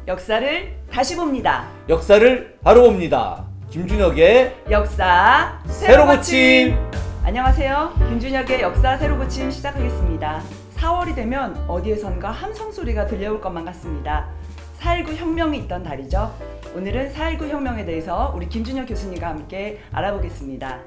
역사를 다시 봅니다. 역사를 바로 봅니다. 김준혁의 역사 새로 고침. 안녕하세요. 김준혁의 역사 새로 고침 시작하겠습니다. 4월이 되면 어디에선가 함성 소리가 들려올 것만 같습니다. 4.19 혁명이 있던 달이죠. 오늘은 4.19 혁명에 대해서 우리 김준혁 교수님과 함께 알아보겠습니다.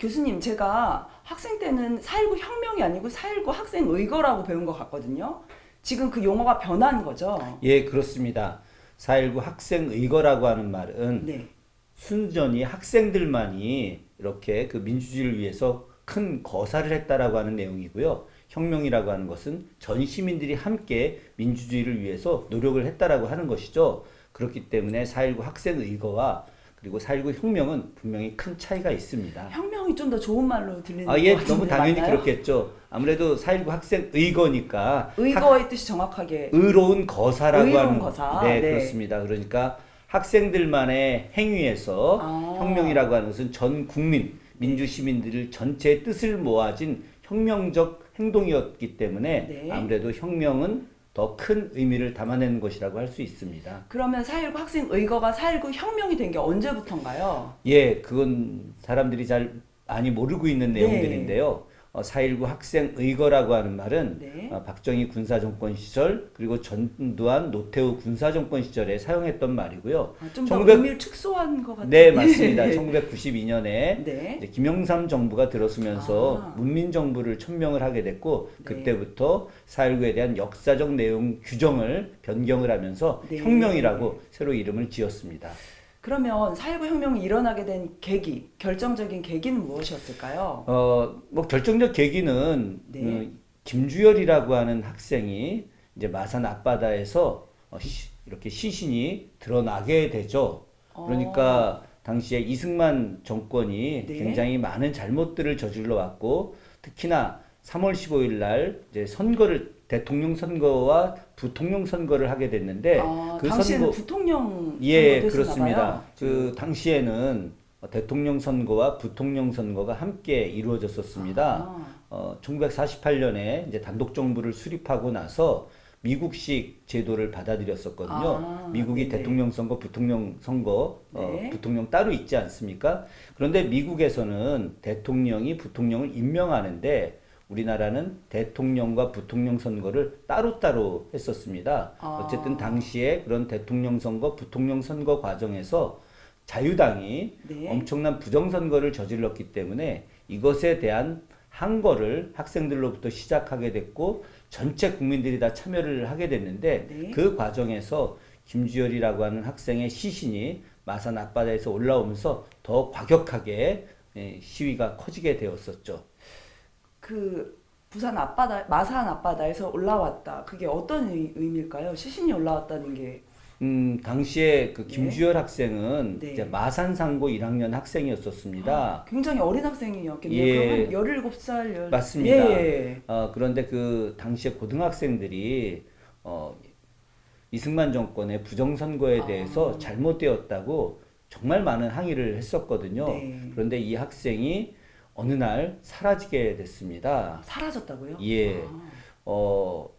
교수님, 제가 학생 때는 4.19 혁명이 아니고 4.19 학생 의거라고 배운 것 같거든요. 지금 그 용어가 변한 거죠? 예, 그렇습니다. 4.19 학생 의거라고 하는 말은 네. 순전히 학생들만이 이렇게 그 민주주의를 위해서 큰 거사를 했다라고 하는 내용이고요. 혁명이라고 하는 것은 전 시민들이 함께 민주주의를 위해서 노력을 했다라고 하는 것이죠. 그렇기 때문에 4.19 학생 의거와 그리고 4.19 혁명은 분명히 큰 차이가 있습니다. 혁명이 좀 더 좋은 말로 들리는 예, 것 같은데 너무 당연히 맞나요? 그렇겠죠. 아무래도 4.19 학생 의거니까 의거의 뜻이 정확하게 의로운 거사라고 의로운 하는 거사. 네, 네. 그렇습니다. 그러니까 학생들만의 행위에서 혁명이라고 하는 것은 전 국민 민주 시민들을 전체의 뜻을 모아진 혁명적 행동이었기 때문에 네. 아무래도 혁명은 더 큰 의미를 담아내는 것이라고 할 수 있습니다. 그러면 4.19 학생 의거가 4.19 혁명이 된 게 언제부터인가요? 예, 그건 사람들이 잘 많이 모르고 있는 네. 내용들인데요. 4.19 학생 의거라고 하는 말은 네. 박정희 군사정권 시절 그리고 전두환 노태우 군사정권 시절에 사용했던 말이고요. 좀 더 1900 의미를 축소한 것 같아요. 네, 맞습니다. 1992년에 네. 이제 김영삼 정부가 들어서면서 문민정부를 천명을 하게 됐고 네. 그때부터 4.19에 대한 역사적 내용 규정을 변경을 하면서 네. 혁명이라고 새로 이름을 지었습니다. 그러면 4.19 혁명이 일어나게 된 계기, 결정적인 계기는 무엇이었을까요? 뭐 결정적 계기는 네. 김주열이라고 하는 학생이 이제 마산 앞바다에서 이렇게 시신이 드러나게 되죠. 그러니까 당시에 이승만 정권이 네. 굉장히 많은 잘못들을 저질러 왔고 특히나 3월 15일 날 이제 선거를 대통령 선거와 부통령 선거를 하게 됐는데 그 당시에는 선거 부통령 예, 선거도 그렇습니다. 했었나 봐요. 그 당시에는 대통령 선거와 부통령 선거가 함께 이루어졌었습니다. 1948년에 이제 단독 정부를 수립하고 나서 미국식 제도를 받아들였었거든요. 미국이 네네. 대통령 선거, 부통령 선거, 네. 부통령 따로 있지 않습니까? 그런데 미국에서는 대통령이 부통령을 임명하는데 우리나라는 대통령과 부통령 선거를 따로따로 했었습니다. 어쨌든 당시에 그런 대통령 선거, 부통령 선거 과정에서 자유당이 네. 엄청난 부정선거를 저질렀기 때문에 이것에 대한 항거를 학생들로부터 시작하게 됐고 전체 국민들이 다 참여를 하게 됐는데 네. 그 과정에서 김주열이라고 하는 학생의 시신이 마산 앞바다에서 올라오면서 더 과격하게 시위가 커지게 되었었죠. 그 부산 앞바다, 마산 앞바다에서 올라왔다. 그게 어떤 의미일까요? 시신이 올라왔다는 게. 당시에 그 네. 김주열 학생은 네. 이제 마산상고 1학년 학생이었었습니다. 굉장히 어린 학생이었겠네요. 예. 그러면 17살. 맞습니다. 예. 그런데 그 당시에 고등학생들이 이승만 정권의 부정선거에 대해서 잘못되었다고 정말 많은 항의를 했었거든요. 네. 그런데 이 학생이 어느 날 사라지게 됐습니다. 사라졌다고요? 예.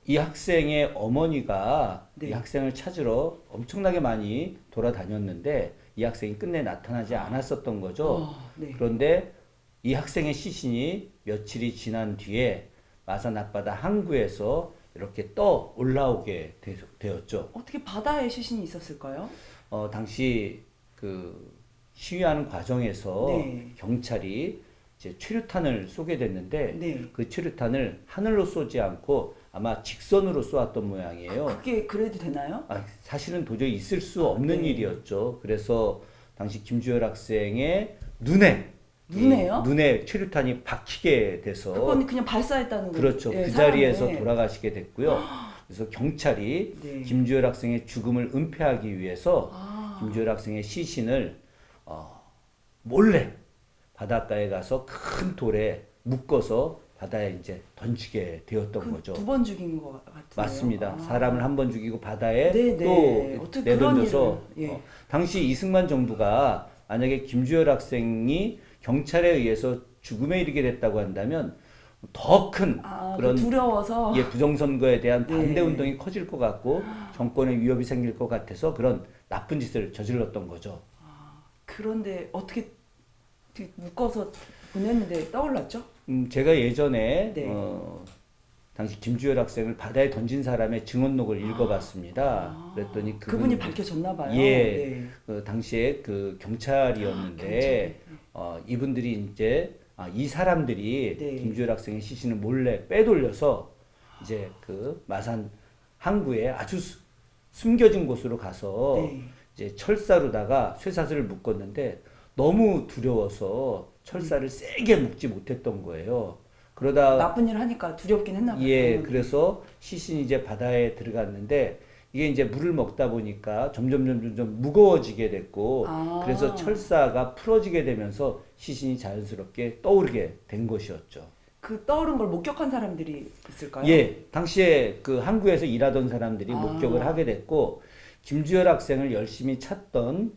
이 학생의 어머니가 네. 이 학생을 찾으러 엄청나게 많이 돌아다녔는데 이 학생이 끝내 나타나지 않았었던 거죠. 네. 그런데 이 학생의 시신이 며칠이 지난 뒤에 마산 앞바다 항구에서 이렇게 떠 올라오게 되었죠. 어떻게 바다에 시신이 있었을까요? 당시 그 시위하는 과정에서 네. 경찰이 이제 최루탄을 쏘게 됐는데 네. 그 최루탄을 하늘로 쏘지 않고 아마 직선으로 쏘았던 모양이에요. 그게 그래도 되나요? 사실은 도저히 있을 수 없는 네. 일이었죠. 그래서 당시 김주열 학생의 눈에요? 눈에 최루탄이 박히게 돼서 그건 그냥 발사했다는 거죠. 그렇죠. 예, 그 자리에서 사람의. 돌아가시게 됐고요. 그래서 경찰이 네. 김주열 학생의 죽음을 은폐하기 위해서 김주열 학생의 시신을 몰래 바닷가에 가서 큰 돌에 묶어서 바다에 이제 던지게 되었던 거죠. 2번 죽인 것 같아요. 맞습니다. 사람을 한 번 죽이고 바다에 네, 네. 또 어떻게 내던져서 그런 일을, 예. 당시 이승만 정부가 만약에 김주열 학생이 경찰에 의해서 죽음에 이르게 됐다고 한다면 더 큰 그런 두려워서 부정선거에 대한 반대 네. 운동이 커질 것 같고 정권에 위협이 생길 것 같아서 그런 나쁜 짓을 저질렀던 거죠. 그런데 어떻게 묶어서 보냈는데 떠올랐죠? 제가 예전에 네. 당시 김주열 학생을 바다에 던진 사람의 증언록을 읽어봤습니다. 그랬더니 그분이 밝혀졌나 봐요. 예, 네. 당시에 그 경찰이었는데 이분들이 이제 이 사람들이 네. 김주열 학생의 시신을 몰래 빼돌려서 이제 그 마산 항구에 아주 숨겨진 곳으로 가서 네. 이제 철사로다가 쇠사슬을 묶었는데 너무 두려워서 철사를 세게 묶지 못했던 거예요. 그러다 나쁜 일 하니까 두렵긴 했나 봐요. 예, 그래서 시신이 이제 바다에 들어갔는데 이게 이제 물을 먹다 보니까 점점 무거워지게 됐고 그래서 철사가 풀어지게 되면서 시신이 자연스럽게 떠오르게 된 것이었죠. 그 떠오른 걸 목격한 사람들이 있을까요? 예, 당시에 그 항구에서 일하던 사람들이 목격을 하게 됐고 김주열 학생을 열심히 찾던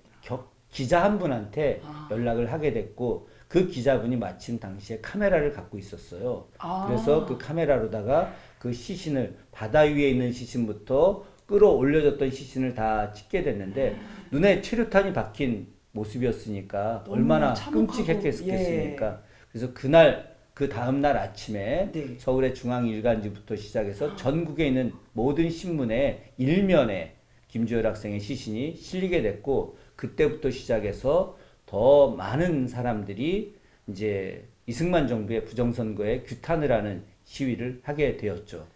기자 한 분한테 연락을 하게 됐고 그 기자분이 마침 당시에 카메라를 갖고 있었어요. 그래서 그 카메라로다가 그 시신을 바다 위에 있는 시신부터 끌어올려졌던 시신을 다 찍게 됐는데 눈에 최루탄이 박힌 모습이었으니까 얼마나 끔찍했겠습니까? 예. 그래서 그날 그 다음 날 아침에 네. 서울의 중앙일간지부터 시작해서 전국에 있는 모든 신문의 일면에 김주열 학생의 시신이 실리게 됐고 그때부터 시작해서 더 많은 사람들이 이제 이승만 정부의 부정선거에 규탄을 하는 시위를 하게 되었죠.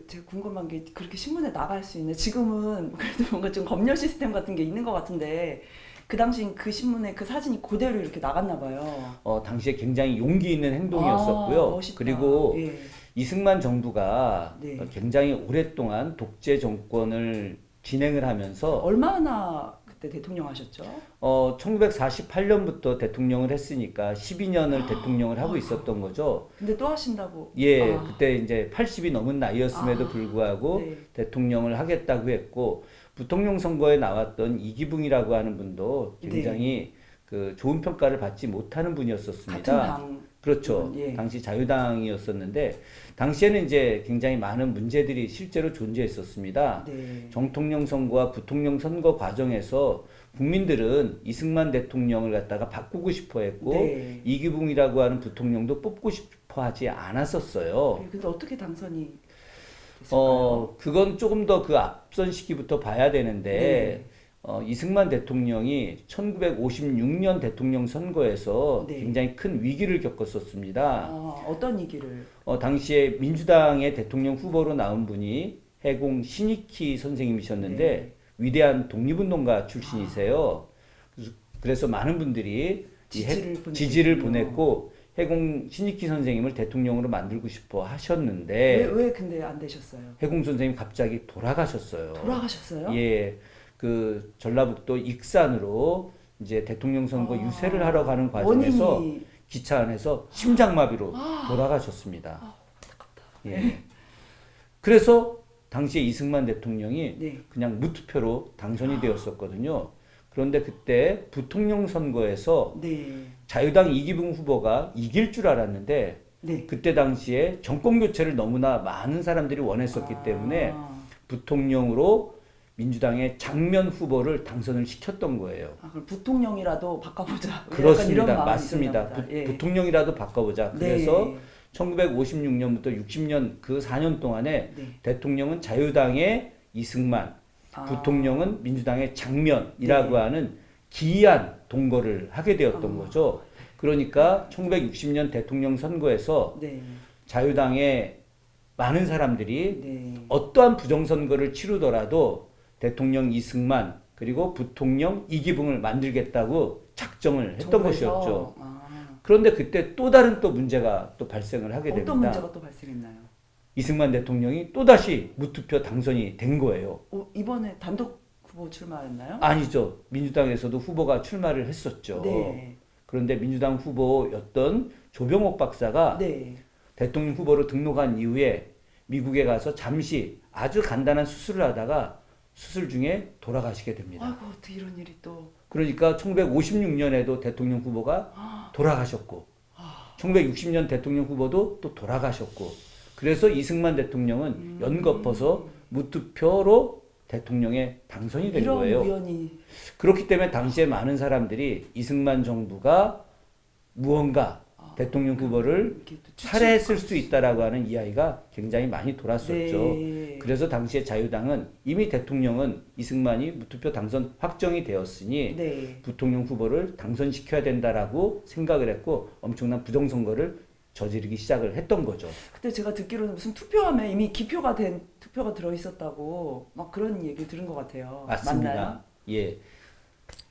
제가 궁금한 게 그렇게 신문에 나갈 수 있는 지금은 그래도 뭔가 좀 검열 시스템 같은 게 있는 것 같은데 그 당시 그 신문에 그 사진이 그대로 이렇게 나갔나 봐요. 당시에 굉장히 용기 있는 행동이었었고요. 멋있다. 그리고 예. 이승만 정부가 네. 굉장히 오랫동안 독재 정권을 진행을 하면서 얼마나 그때 대통령 하셨죠? 1948년부터 대통령을 했으니까 12년을 대통령을 하고 있었던 거죠. 근데 또 하신다고? 예, 그때 이제 80이 넘은 나이였음에도 불구하고 네. 대통령을 하겠다고 했고 부통령 선거에 나왔던 이기붕이라고 하는 분도 굉장히 그 좋은 평가를 받지 못하는 분이었었습니다. 같은 당. 그렇죠. 예. 당시 자유당이었었는데 당시에는 이제 굉장히 많은 문제들이 실제로 존재했었습니다. 네. 정통령 선거와 부통령 선거 과정에서 국민들은 이승만 대통령을 갖다가 바꾸고 싶어 했고 네. 이기붕이라고 하는 부통령도 뽑고 싶어 하지 않았었어요. 네, 근데 어떻게 당선이 됐을까요? 그건 조금 더 그 앞선 시기부터 봐야 되는데 이승만 대통령이 1956년 대통령 선거에서 네. 굉장히 큰 위기를 겪었었습니다. 어떤 얘기를? 당시에 민주당의 대통령 후보로 나온 분이 해공 신익희 선생님이셨는데 네. 위대한 독립운동가 출신이세요. 그래서 많은 분들이 지지를 보냈고 해공 신익희 선생님을 대통령으로 만들고 싶어 하셨는데 왜 근데 안 되셨어요? 해공 선생님 갑자기 돌아가셨어요. 돌아가셨어요? 예, 그 전라북도 익산으로 이제 대통령 선거 유세를 하러 가는 과정에서 원인이... 기차 안에서 심장마비로 돌아가셨습니다. 안타깝다. 예. 그래서 당시에 이승만 대통령이 네. 그냥 무투표로 당선이 되었었거든요. 그런데 그때 부통령 선거에서 네. 자유당 이기붕 후보가 이길 줄 알았는데 네. 그때 당시에 정권 교체를 너무나 많은 사람들이 원했었기 때문에 부통령으로 민주당의 장면 후보를 당선을 시켰던 거예요. 그럼 부통령이라도 바꿔보자. 그렇습니다. 맞습니다. 예. 부통령이라도 바꿔보자. 그래서 1956년부터 60년 그 4년 동안에 대통령은 자유당의 이승만, 부통령은 민주당의 장면이라고 하는 기이한 동거를 하게 되었던 거죠. 그러니까 1960년 대통령 선거에서 자유당의 많은 사람들이 어떠한 부정선거를 치르더라도 대통령 이승만 그리고 부통령 이기붕을 만들겠다고 작정을 했던 것이었죠. 그런데 그때 또 다른 문제가 또 발생을 하게 됩니다. 어떤 문제가 또 발생했나요? 이승만 대통령이 또다시 무투표 당선이 된 거예요. 이번에 단독 후보 출마했나요? 아니죠. 민주당에서도 후보가 출마를 했었죠. 네. 그런데 민주당 후보였던 조병옥 박사가 대통령 후보로 등록한 이후에 미국에 가서 잠시 아주 간단한 수술을 하다가 수술 중에 돌아가시게 됩니다. 아이고, 어떻게 이런 일이 또. 그러니까 1956년에도 대통령 후보가 돌아가셨고 1960년 대통령 후보도 또 돌아가셨고 그래서 이승만 대통령은 연거퍼서 무투표로 대통령에 당선이 된 이런 거예요. 우연이. 그렇기 때문에 당시에 많은 사람들이 이승만 정부가 무언가 대통령 후보를 이렇게 또 살해했을 수 있다라고 하는 이야기가 굉장히 많이 돌았었죠. 네. 그래서 당시에 자유당은 이미 대통령은 이승만이 무투표 당선 확정이 되었으니 네. 부통령 후보를 당선시켜야 된다라고 생각을 했고 엄청난 부정선거를 저지르기 시작을 했던 거죠. 그때 제가 듣기로는 무슨 투표함에 이미 기표가 된 투표가 들어 있었다고 막 그런 얘기 들은 것 같아요. 맞습니다. 맞나요? 예.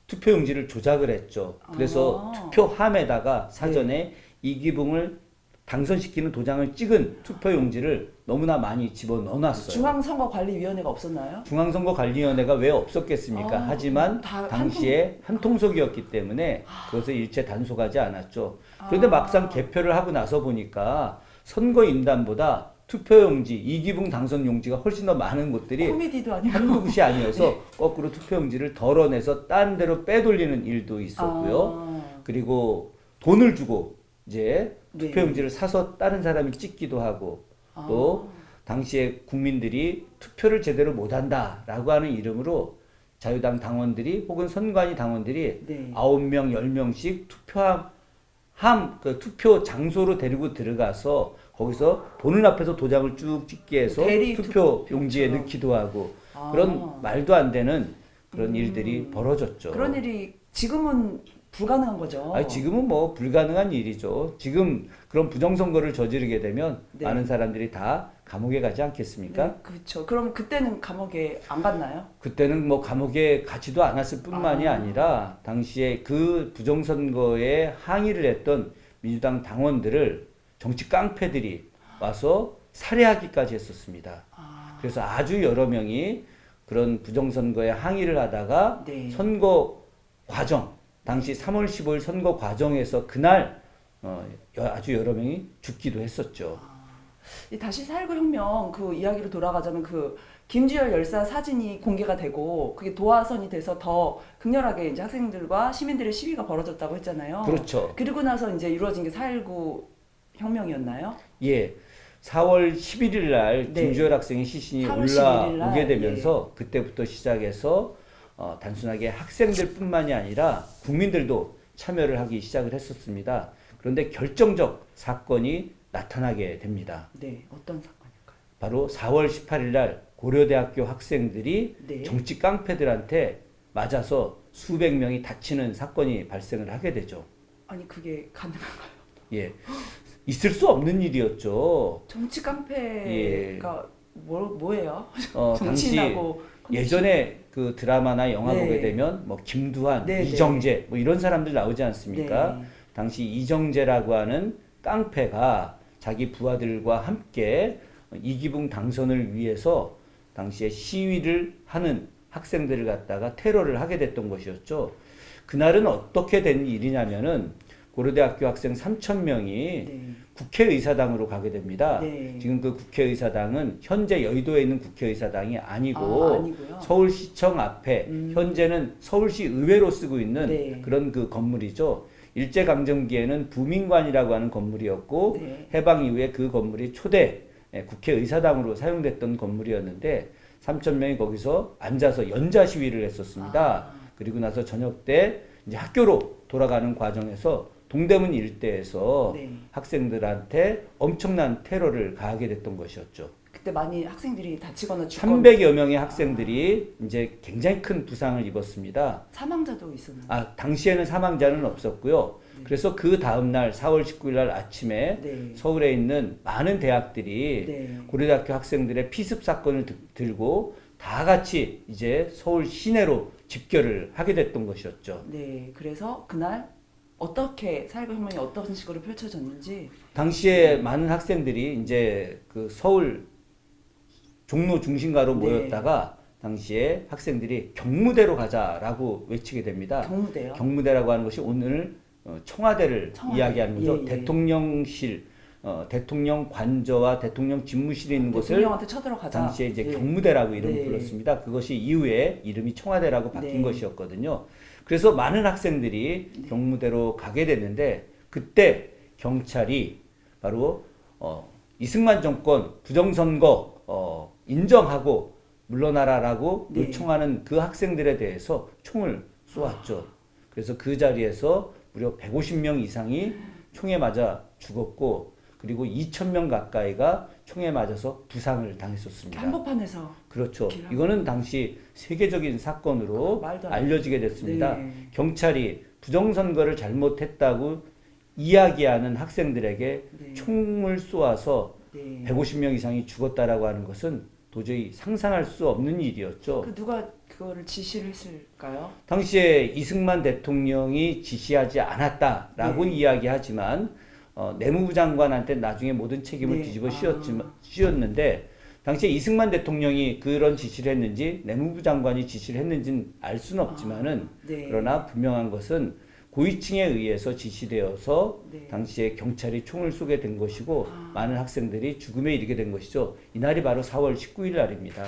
투표용지를 조작을 했죠. 그래서 투표함에다가 사전에 이기붕을 당선시키는 도장을 찍은 투표용지를 너무나 많이 집어 넣어놨어요. 중앙선거관리위원회가 없었나요? 중앙선거관리위원회가 왜 없었겠습니까? 하지만 다 당시에 한 통속이었기 때문에 그것을 일체 단속하지 않았죠. 그런데 막상 개표를 하고 나서 보니까 선거인단보다 투표용지, 이기붕 당선용지가 훨씬 더 많은 곳들이 코미디도 아니고 한두 곳이 아니어서 거꾸로 투표용지를 덜어내서 딴 데로 빼돌리는 일도 있었고요. 그리고 돈을 주고 이제 네. 투표용지를 사서 다른 사람이 찍기도 하고 또 당시에 국민들이 투표를 제대로 못한다라고 하는 이름으로 자유당 당원들이 혹은 선관위 당원들이 네. 9명, 10명씩 그 투표 장소로 데리고 들어가서 거기서 보는 앞에서 도장을 쭉 찍게 해서 대리 투표 투표처럼. 용지에 넣기도 하고 그런 말도 안 되는 그런 일들이 벌어졌죠. 그런 일이 지금은 불가능한 거죠. 아니, 지금은 뭐 불가능한 일이죠. 지금 그런 부정선거를 저지르게 되면 네. 많은 사람들이 다 감옥에 가지 않겠습니까? 네, 그렇죠. 그럼 그때는 감옥에 안 갔나요? 그때는 뭐 감옥에 가지도 않았을 뿐만이 아니라 당시에 그 부정선거에 항의를 했던 민주당 당원들을 정치 깡패들이 와서 살해하기까지 했었습니다. 그래서 아주 여러 명이 그런 부정선거에 항의를 하다가 네. 선거 과정, 당시 3월 15일 선거 과정에서 그날 아주 여러 명이 죽기도 했었죠. 이 다시 4.19 혁명 그 이야기로 돌아가자면 그 김주열 열사 사진이 공개가 되고 그게 도화선이 돼서 더 극렬하게 이제 학생들과 시민들의 시위가 벌어졌다고 했잖아요. 그렇죠. 그리고 나서 이제 이루어진 게 4.19 혁명이었나요? 예. 4월 11일 날 네. 김주열 학생의 시신이 4월 11일 날, 올라오게 되면서 그때부터 시작해서 단순하게 학생들뿐만이 아니라 국민들도 참여를 하기 시작을 했었습니다. 그런데 결정적 사건이 나타나게 됩니다. 네, 어떤 사건일까요? 바로 4월 18일 날 고려대학교 학생들이 네. 정치 깡패들한테 맞아서 수백 명이 다치는 사건이 발생을 하게 되죠. 아니 그게 가능한가요? 예. 있을 수 없는 일이었죠. 정치 깡패가 뭐예요? 당시 정치인하고 예전에 그 드라마나 영화 네. 보게 되면 뭐 김두한, 네, 이정재 뭐 이런 사람들 나오지 않습니까? 네. 당시 이정재라고 하는 깡패가 자기 부하들과 함께 이기붕 당선을 위해서 당시에 시위를 하는 학생들을 갖다가 테러를 하게 됐던 것이었죠. 그날은 어떻게 된 일이냐면은 고려대학교 학생 3,000명이 네. 국회의사당으로 가게 됩니다. 네. 지금 그 국회의사당은 현재 여의도에 있는 국회의사당이 아니고 아니고요. 서울시청 앞에 현재는 서울시 의회로 쓰고 있는 네. 그런 그 건물이죠. 일제강점기에는 부민관이라고 하는 건물이었고 네. 해방 이후에 그 건물이 초대 국회의사당으로 사용됐던 건물이었는데 3,000명이 거기서 앉아서 연자 시위를 했었습니다. 그리고 나서 저녁 때 이제 학교로 돌아가는 과정에서 동대문 일대에서 네. 학생들한테 엄청난 테러를 가하게 됐던 것이었죠. 그때 많이 학생들이 다치거나 죽거나 300여 명의 학생들이 이제 굉장히 큰 부상을 입었습니다. 사망자도 있었나요? 당시에는 사망자는 없었고요. 그래서 그 다음 날 4월 19일 날 아침에 네. 서울에 있는 많은 대학들이 네. 고려대학교 학생들의 피습 사건을 들고 다 같이 이제 서울 시내로 집결을 하게 됐던 것이었죠. 네, 그래서 그날 어떻게 4.19 혁명이 어떤 식으로 펼쳐졌는지 당시에 많은 학생들이 이제 그 서울 종로 중심가로 네. 모였다가 당시에 학생들이 경무대로 가자라고 외치게 됩니다. 경무대요. 경무대라고 하는 것이 오늘 청와대를 청와대. 이야기하는 거죠. 예, 예. 대통령실, 대통령 관저와 대통령 집무실이 있는 곳을 대통령한테 쳐들어가자. 당시에 이제 예. 경무대라고 이름을 네. 불렀습니다. 그것이 이후에 이름이 청와대라고 바뀐 네. 것이었거든요. 그래서 많은 학생들이 경무대로 가게 됐는데 그때 경찰이 바로 이승만 정권 부정선거 인정하고 물러나라라고 네. 요청하는 그 학생들에 대해서 총을 쏘았죠. 그래서 그 자리에서 무려 150명 이상이 총에 맞아 죽었고 그리고 2,000명 가까이가 총에 맞아서 부상을 당했었습니다. 한복판에서 그렇죠. 길하고. 이거는 당시 세계적인 사건으로 말도 안 알려지게 됐습니다. 네. 경찰이 부정선거를 잘못했다고 이야기하는 학생들에게 네. 총을 쏘아서 네. 150명 이상이 죽었다라고 하는 것은 도저히 상상할 수 없는 일이었죠. 그 누가 그거를 지시를 했을까요? 당시에 이승만 대통령이 지시하지 않았다라고 네. 이야기하지만 내무부 장관한테 나중에 모든 책임을 네. 뒤집어 씌웠는데 당시에 이승만 대통령이 그런 지시를 했는지 내무부 장관이 지시를 했는지는 알 수는 없지만은 네. 그러나 분명한 것은 고위층에 의해서 지시되어서 네. 당시에 경찰이 총을 쏘게 된 것이고 많은 학생들이 죽음에 이르게 된 것이죠. 이날이 바로 4월 19일 날입니다.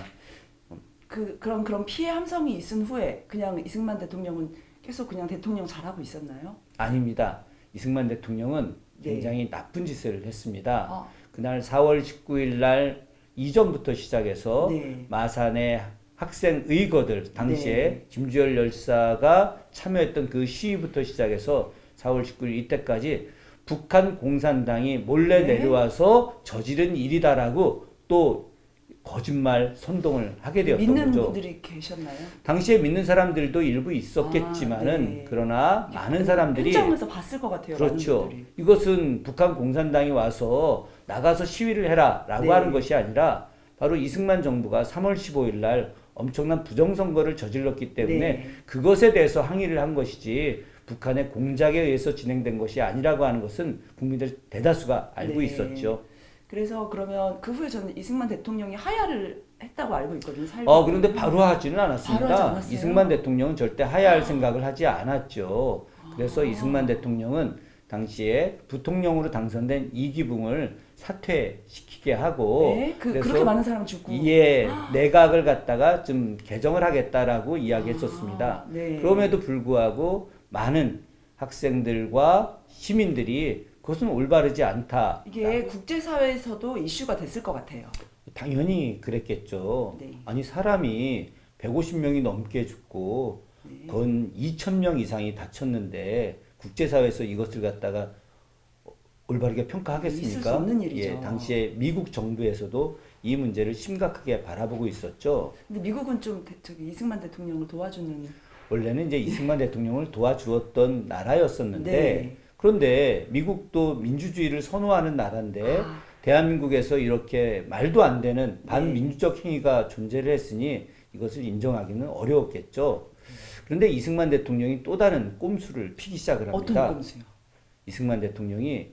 그런 피해 함성이 있은 후에 그냥 이승만 대통령은 계속 그냥 대통령 잘하고 있었나요? 아닙니다. 이승만 대통령은 네. 굉장히 나쁜 짓을 했습니다. 아. 그날 4월 19일 날 이전부터 시작해서 네. 마산의 학생 의거들 당시에 네. 김주열 열사가 참여했던 그 시위부터 시작해서 4월 19일 이때까지 북한 공산당이 몰래 네. 내려와서 저지른 일이다라고 또 거짓말 선동을 하게 되었던 믿는 거죠. 분들이 계셨나요? 당시에 믿는 사람들도 일부 있었겠지만은 아, 네. 그러나 많은 사람들이 현장에서 봤을 것 같아요. 그렇죠. 많은 분들이. 이것은 북한 공산당이 와서 나가서 시위를 해라라고 네. 하는 것이 아니라 바로 이승만 정부가 3월 15일 날 엄청난 부정선거를 저질렀기 때문에 네. 그것에 대해서 항의를 한 것이지 북한의 공작에 의해서 진행된 것이 아니라고 하는 것은 국민들 대다수가 알고 네. 있었죠. 그래서 그러면 그 후에 저는 이승만 대통령이 하야를 했다고 알고 있거든요. 그런데 바로 하지는 않았습니다. 바로 하지 않았어요? 이승만 대통령은 절대 하야할 생각을 하지 않았죠. 그래서 이승만 대통령은 당시에 부통령으로 당선된 이기붕을 사퇴시키게 하고 네? 그래서 그렇게 많은 사람 죽고 이에 내각을 갖다가 좀 개정을 하겠다라고 이야기했었습니다. 네. 그럼에도 불구하고 많은 학생들과 시민들이 그것은 올바르지 않다. 이게 국제사회에서도 이슈가 됐을 것 같아요. 당연히 그랬겠죠. 네. 아니 사람이 150명이 넘게 죽고 네. 건 2,000명 이상이 다쳤는데 국제사회에서 이것을 갖다가 올바르게 평가하겠습니까? 있을 수 없는 일이죠. 예, 당시에 미국 정부에서도 이 문제를 심각하게 바라보고 있었죠. 근데 미국은 좀 저기 이승만 대통령을 도와주는 원래는 이제 이승만 대통령을 도와주었던 나라였었는데 네. 그런데 미국도 민주주의를 선호하는 나라인데 아. 대한민국에서 이렇게 말도 안 되는 네. 반민주적 행위가 존재를 했으니 이것을 인정하기는 어려웠겠죠. 그런데 이승만 대통령이 또 다른 꼼수를 피기 시작을 합니다. 어떤 꼼수요? 이승만 대통령이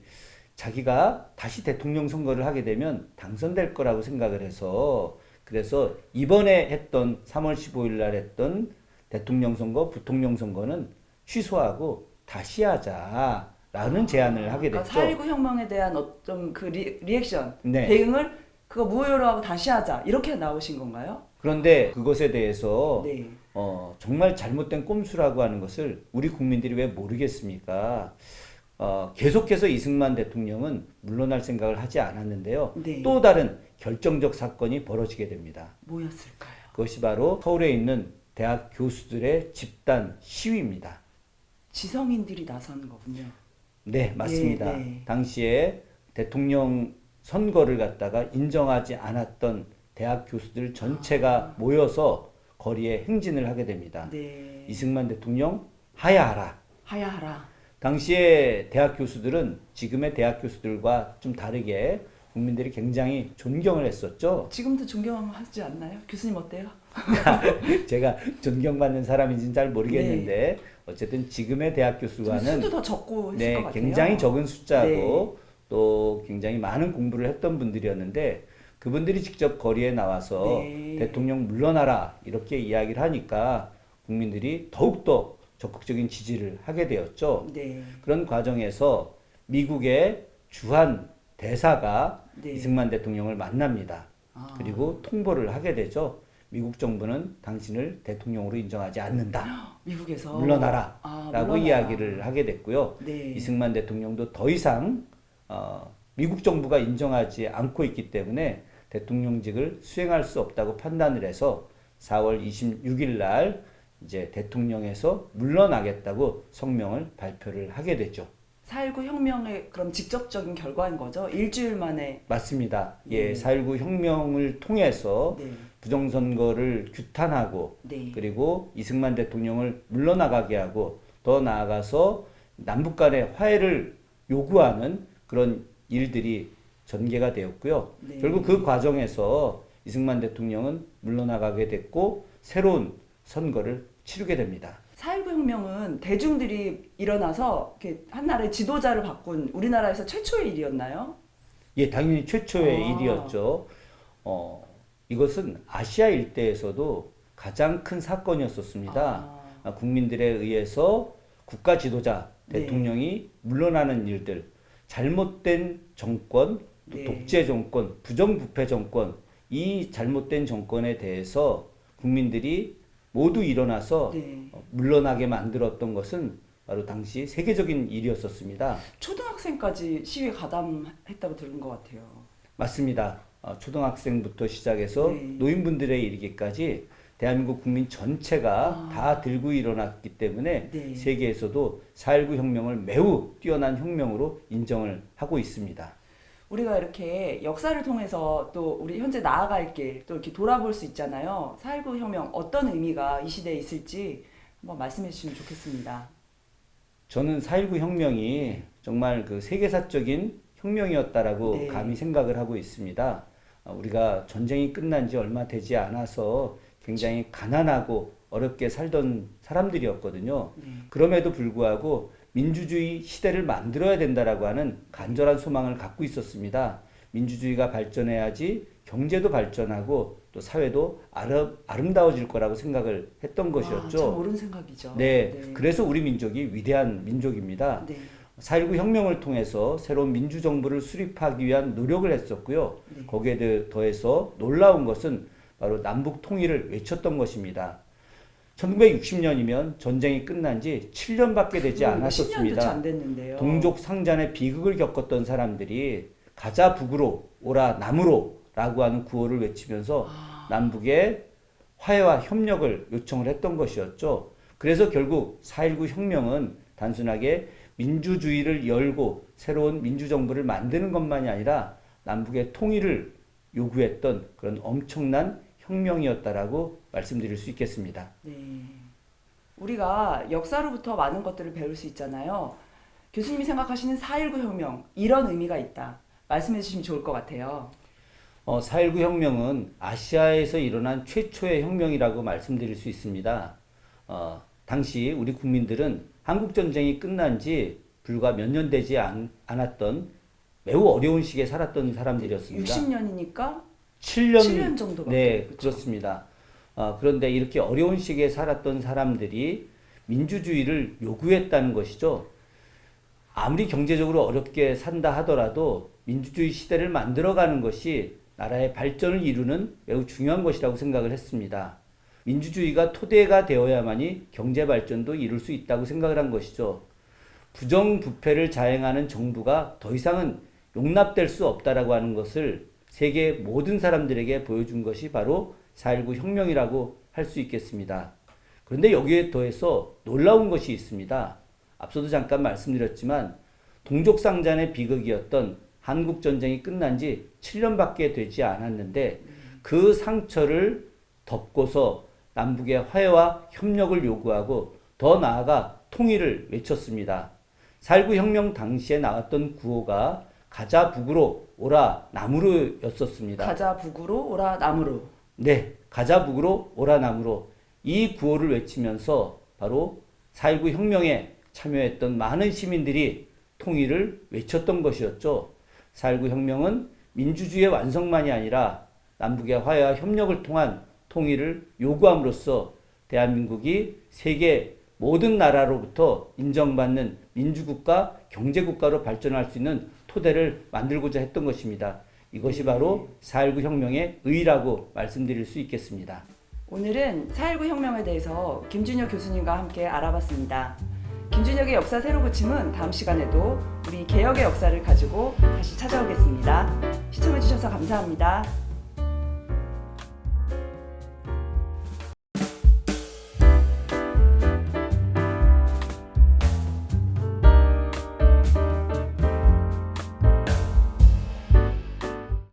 자기가 다시 대통령 선거를 하게 되면 당선될 거라고 생각을 해서 그래서 이번에 했던 3월 15일 날 했던 대통령 선거, 부통령 선거는 취소하고 다시 하자라는 제안을 하게 됐죠. 4.19 혁명에 대한 어떤 그 리액션, 네. 대응을 그거 무효로 하고 다시 하자 이렇게 나오신 건가요? 그런데 그것에 대해서 네. 정말 잘못된 꼼수라고 하는 것을 우리 국민들이 왜 모르겠습니까? 계속해서 이승만 대통령은 물러날 생각을 하지 않았는데요. 네. 또 다른 결정적 사건이 벌어지게 됩니다. 뭐였을까요? 그것이 바로 서울에 있는 대학 교수들의 집단 시위입니다. 지성인들이 나선 거군요. 네, 맞습니다. 네, 네. 당시에 대통령 선거를 갖다가 인정하지 않았던 대학 교수들 전체가 모여서 거리에 행진을 하게 됩니다. 네. 이승만 대통령 하야하라. 하야하라. 당시에 대학 교수들은 지금의 대학 교수들과 좀 다르게 국민들이 굉장히 존경을 했었죠. 지금도 존경하지 않나요? 교수님 어때요? 제가 존경받는 사람인지는 잘 모르겠는데 어쨌든 지금의 대학 교수와는 수도 더 적고 했을 네, 것 같아요. 굉장히 적은 숫자고 네. 또 굉장히 많은 공부를 했던 분들이었는데 그분들이 직접 거리에 나와서 네. 대통령 물러나라 이렇게 이야기를 하니까 국민들이 더욱더 적극적인 지지를 하게 되었죠. 네. 그런 과정에서 미국의 주한 대사가 네. 이승만 대통령을 만납니다. 아. 그리고 통보를 하게 되죠. 미국 정부는 당신을 대통령으로 인정하지 않는다. 미국에서 물러나라. 라고 물러나라. 이야기를 하게 됐고요. 네. 이승만 대통령도 더 이상 미국 정부가 인정하지 않고 있기 때문에 대통령직을 수행할 수 없다고 판단을 해서 4월 26일 날 이제 대통령에서 물러나겠다고 성명을 발표를 하게 됐죠. 4.19 혁명의 그럼 직접적인 결과인 거죠? 일주일 만에. 맞습니다. 예, 4.19 혁명을 통해서 네. 부정선거를 규탄하고 네. 그리고 이승만 대통령을 물러나가게 하고 더 나아가서 남북 간의 화해를 요구하는 그런 일들이 전개가 되었고요. 네. 결국 그 과정에서 이승만 대통령은 물러나가게 됐고 새로운 선거를 치르게 됩니다. 4.19 혁명은 대중들이 일어나서 이렇게 한 나라의 지도자를 바꾼 우리나라에서 최초의 일이었나요? 예, 당연히 최초의 아. 일이었죠. 이것은 아시아 일대에서도 가장 큰 사건이었었습니다. 국민들에 의해서 국가 지도자, 네. 대통령이 물러나는 일들, 잘못된 정권, 또 네. 독재 정권, 부정부패 정권, 이 잘못된 정권에 대해서 국민들이 모두 일어나서 네. 물러나게 만들었던 것은 바로 당시 세계적인 일이었었습니다. 초등학생까지 시위에 가담했다고 들은 것 같아요. 맞습니다. 초등학생부터 시작해서 네. 노인분들에 이르기까지 대한민국 국민 전체가 다 들고 일어났기 때문에 네. 세계에서도 4.19 혁명을 매우 뛰어난 혁명으로 인정을 하고 있습니다. 우리가 이렇게 역사를 통해서 또 우리 현재 나아갈 길 또 이렇게 돌아볼 수 있잖아요. 4.19 혁명 어떤 의미가 이 시대에 있을지 한번 말씀해 주시면 좋겠습니다. 저는 4.19 혁명이 정말 그 세계사적인 혁명이었다라고 네. 감히 생각을 하고 있습니다. 우리가 전쟁이 끝난 지 얼마 되지 않아서 굉장히 가난하고 어렵게 살던 사람들이었거든요. 네. 그럼에도 불구하고 민주주의 시대를 만들어야 된다라고 하는 간절한 소망을 갖고 있었습니다. 민주주의가 발전해야지 경제도 발전하고 또 사회도 아름다워질 거라고 생각을 했던 것이었죠. 참 옳은 생각이죠. 네, 그래서 우리 민족이 위대한 민족입니다. 네. 4.19 혁명을 통해서 새로운 민주정부를 수립하기 위한 노력을 했었고요. 네. 거기에 더해서 놀라운 것은 바로 남북 통일을 외쳤던 것입니다. 1960년이면 전쟁이 끝난 지 7년밖에 되지 10년도 않았었습니다. 안 됐는데요. 동족 상잔의 비극을 겪었던 사람들이 가자 북으로 오라 남으로 라고 하는 구호를 외치면서 남북의 화해와 협력을 요청을 했던 것이었죠. 그래서 결국 4.19 혁명은 단순하게 민주주의를 열고 새로운 민주정부를 만드는 것만이 아니라 남북의 통일을 요구했던 그런 엄청난 혁명이었다라고 말씀드릴 수 있겠습니다. 네. 우리가 역사로부터 많은 것들을 배울 수 있잖아요. 교수님이 생각하시는 4.19 혁명 이런 의미가 있다. 말씀해 주시면 좋을 것 같아요. 4.19 혁명은 아시아에서 일어난 최초의 혁명이라고 말씀드릴 수 있습니다. 당시 우리 국민들은 한국전쟁이 끝난 지 불과 몇 년 되지 않았던 매우 어려운 시기에 살았던 사람들이었습니다. 60년이니까 7년, 7년 정도밖에. 네, 그렇죠. 그렇습니다. 그런데 이렇게 어려운 시기에 살았던 사람들이 민주주의를 요구했다는 것이죠. 아무리 경제적으로 어렵게 산다 하더라도 민주주의 시대를 만들어가는 것이 나라의 발전을 이루는 매우 중요한 것이라고 생각을 했습니다. 민주주의가 토대가 되어야만이 경제 발전도 이룰 수 있다고 생각을 한 것이죠. 부정부패를 자행하는 정부가 더 이상은 용납될 수 없다라고 하는 것을 세계 모든 사람들에게 보여준 것이 바로 4.19 혁명이라고 할 수 있겠습니다. 그런데 여기에 더해서 놀라운 것이 있습니다. 앞서도 잠깐 말씀드렸지만 동족상잔의 비극이었던 한국전쟁이 끝난 지 7년밖에 되지 않았는데 그 상처를 덮고서 남북의 화해와 협력을 요구하고 더 나아가 통일을 외쳤습니다. 4.19 혁명 당시에 나왔던 구호가 가자 북으로 오라 남으로였었습니다. 가자 북으로 오라 남으로. 네, 가자 북으로 오라 남으로 이 구호를 외치면서 바로 4.19 혁명에 참여했던 많은 시민들이 통일을 외쳤던 것이었죠. 4.19 혁명은 민주주의의 완성만이 아니라 남북의 화해와 협력을 통한 통일을 요구함으로써 대한민국이 세계 모든 나라로부터 인정받는 민주국가, 경제국가로 발전할 수 있는 토대를 만들고자 했던 것입니다. 이것이 바로 4.19 혁명의 의의라고 말씀드릴 수 있겠습니다. 오늘은 4.19 혁명에 대해서 김준혁 교수님과 함께 알아봤습니다. 김준혁의 역사 새로 고침은 다음 시간에도 우리 개혁의 역사를 가지고 다시 찾아오겠습니다. 시청해주셔서 감사합니다.